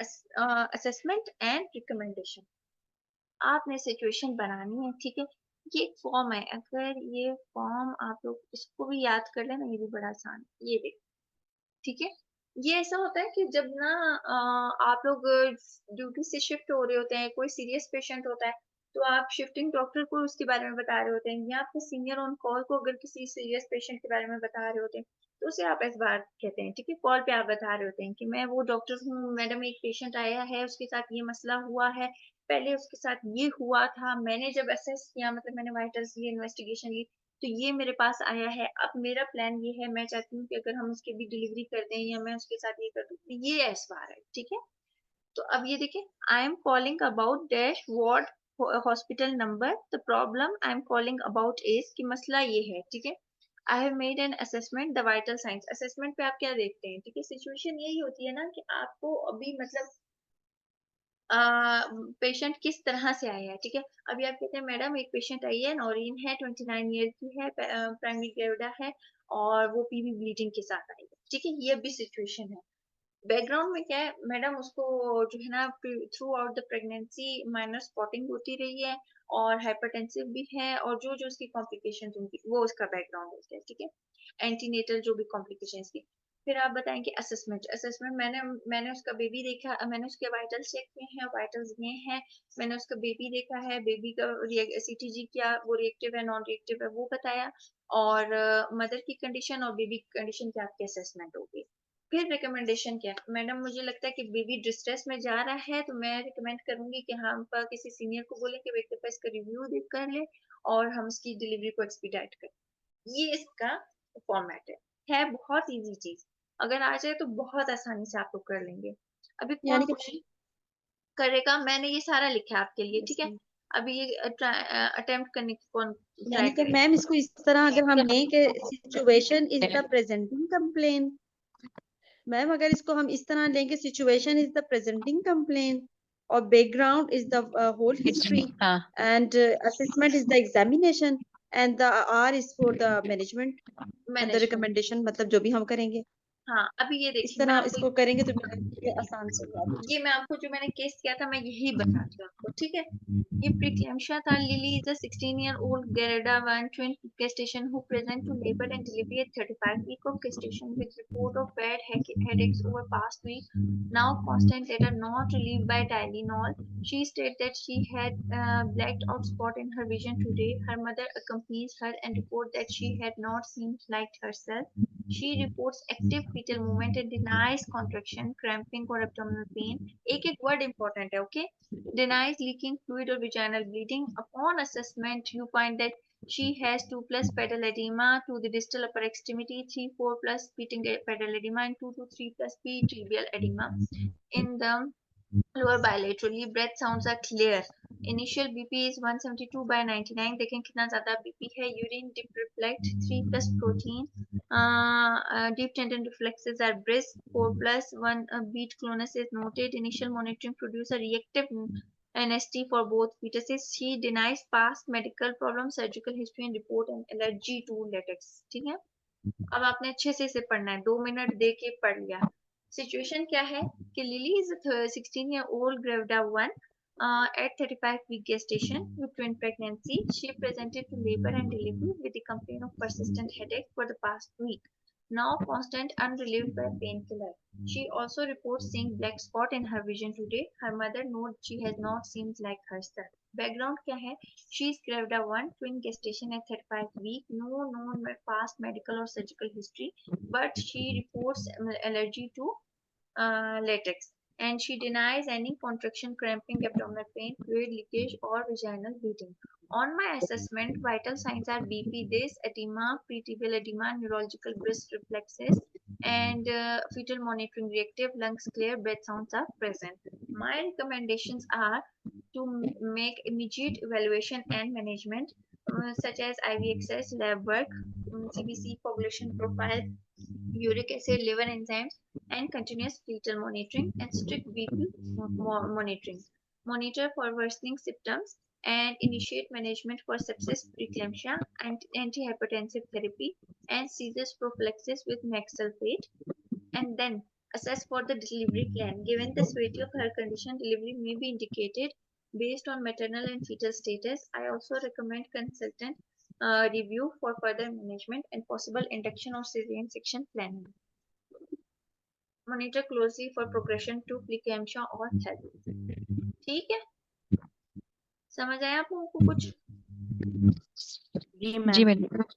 Assessment and recommendation. आपने situation बनानी है, ठीक है। ये एक फॉर्म है, अगर ये फॉर्म आप लोग इसको भी याद कर लेना, ये भी बड़ा आसान है। ये देखो, ठीक है। ये ऐसा होता है कि जब ना आप लोग ड्यूटी से शिफ्ट हो रहे होते हैं, कोई सीरियस पेशेंट होता है, तो आप शिफ्टिंग डॉक्टर को उसके बारे में बता रहे होते हैं, या आपके सीनियर ऑन कॉल को अगर किसी सीरियस पेशेंट के बारे में बता रहे होते हैं, तो उसे आप इस बार कहते हैं, ठीक है। कॉल पे आप बता रहे होते हैं कि मैं वो डॉक्टर हूँ, मैडम एक पेशेंट आया है, उसके साथ ये मसला हुआ है, पहले उसके साथ ये हुआ था, मैंने जब असेस किया, मतलब मैंने वाइटल्स लिए, इन्वेस्टिगेशन ली, तो ये मेरे पास आया है। अब मेरा प्लान ये है, मैं चाहती हूँ कि अगर हम उसकी भी डिलीवरी कर दें या मैं उसके साथ ये कर दूँ, तो ये एसवार है, ठीक है। तो अब ये देखिए, I am calling about dash ward hospital number, the problem I am calling about is, कि मसला ये है, ठीक है। I have made an assessment the vital science. Assessment पे आप क्या देखते हैं, ठीक है। सिचुएशन यही होती है ना कि आपको अभी मतलब पेशेंट किस तरह से आया है, ठीक है। अभी आप कहते हैं मैडम एक पेशेंट आई है, नौरीन है, 29 ईयर की है, प्राइमरी ग्रेविडा है, और वो पीवी ब्लीडिंग के साथ आई है, ठीक है। ये भी सिचुएशन है। बैकग्राउंड में क्या है, मैडम उसको जो है ना through out the pregnancy minor spotting होती रही है, और हाइपरटेंसिव भी है, और जो जो उसकी कॉम्प्लिकेशन होंगी वो उसका बैकग्राउंड होता है, ठीक है। एंटीनेटल जो भी कॉम्प्लिकेशन की। फिर आप बताएंगे असेसमेंट। असेसमेंट मैंने मैंने उसका बेबी देखा, मैंने उसके वाइटल्स चेक किए हैं, वाइटल्स ये हैं, मैंने उसका बेबी देखा है, बेबी का सीटीजी किया, वो रिएक्टिव है नॉन रिएक्टिव है वो बताया, और मदर की कंडीशन और बेबी की कंडीशन की आपकी असेसमेंट होगी। फिर रिकमेंडेशन क्या है, मैडम मुझे लगता है कि बेबी डिस्ट्रेस में जा रहा है, तो मैं रिकमेंड करूंगी कि हम पर किसी सीनियर को बोले कि वो एक दफा इसका रिव्यू देख कर ले, और हम इसकी डिलीवरी को एक्सपीडाइट करें। ये इसका फॉर्मेट है बहुत इजी चीज। अगर आ जाए तो बहुत आसानी से आप लोग कर लेंगे। अभी कौन यानी कि क्वेश्चन करेगा, मैंने ये सारा लिखा है आपके लिए, ठीक है। मैम, अभी ये अटेम्प्ट करने की कौन ट्राई यानी कि करेगा। मैम इसको इस तरह अगर हम लें कि situation is the presenting complain, ma'am अगर इसको हम इस तरह लें कि situation is the presenting complain और background is the whole history हाँ and assessment is the examination and the R is for the management and the management. Recommendation, मतलब जो भी हम करेंगे हाँ, अभी ये इस देखिए मैं तरह आपको इसको करेंगे तो ये आसान से होगा। ये मैं आपको जो मैंने केस किया था मैं यही बताती हूँ आपको, ठीक है। ये प्रीक्लेम्शिया था। Lily is a 16-year-old Gerda 1 twin gestation who present to labor and delivery at 35 week of gestation with report of bad headaches over past week, now constant that are not relieved by Tylenol. She stated that she had blacked out spot in her vision today. Her mother accompanies her and report that she had not seemed like herself. She reports active fetal movement and denies contraction, cramping or abdominal pain. एक एक word important है, okay? Denies leaking fluid or vaginal bleeding. Upon assessment, you find that she has 2 plus pedal edema to the distal upper extremity, 3-4 plus pedal edema, and 2 to 3 plus P tibial edema. In the lower bilaterally, breath sounds are clear. Initial BP is 172 by 99. देखें कितना ज़्यादा BP है. Urine dip reflect 3 plus protein. Deep tendon reflexes are brisk. 4 plus 1 beat clonus is noted. Initial monitoring produce a reactive NST for both fetuses. She denies past medical problems, surgical history and report and allergy to latex. ठीक है. अब आपने अच्छे से इसे पढ़ना है, 2 minute दे के पढ़ लिया। सिचुएशन क्या है कि lily is 16-year-old gravida 1 at 35 week gestation with twin pregnancy. She presented to labor and delivery with the complaint of persistent headache for the past week, now constant unrelieved by painkiller. She also reports seeing black spot in her vision today. Her mother notes she has not seemed like herself. Background क्या है, she is gravida 1 twin gestation at 35 week, no known past medical or surgical history, but she reports allergy to latex, and she denies any contraction, cramping, abdominal pain, fluid leakage, or vaginal bleeding. On my assessment, vital signs are BP, this edema, pretibial edema, neurological breast reflexes, and fetal monitoring reactive, lungs clear, breath sounds are present. My recommendations are to make immediate evaluation and management, such as IV access, lab work, CBC population profile, uric acid, liver enzymes, and continuous fetal monitoring and strict BP monitoring. Monitor for worsening symptoms and initiate management for sepsis, preeclampsia, and antihypertensive therapy, and seizures prophylaxis with max sulfate. And then assess for the delivery plan. Given the severity of her condition, delivery may be indicated based on maternal and fetal status. I also recommend consultant review for further management and possible induction or cesarean section planning. Monitor closely for progression to preeclampsia or health. ठीक है, समझ आया आप लोगों को कुछ? जी जी ma'am. Ma'am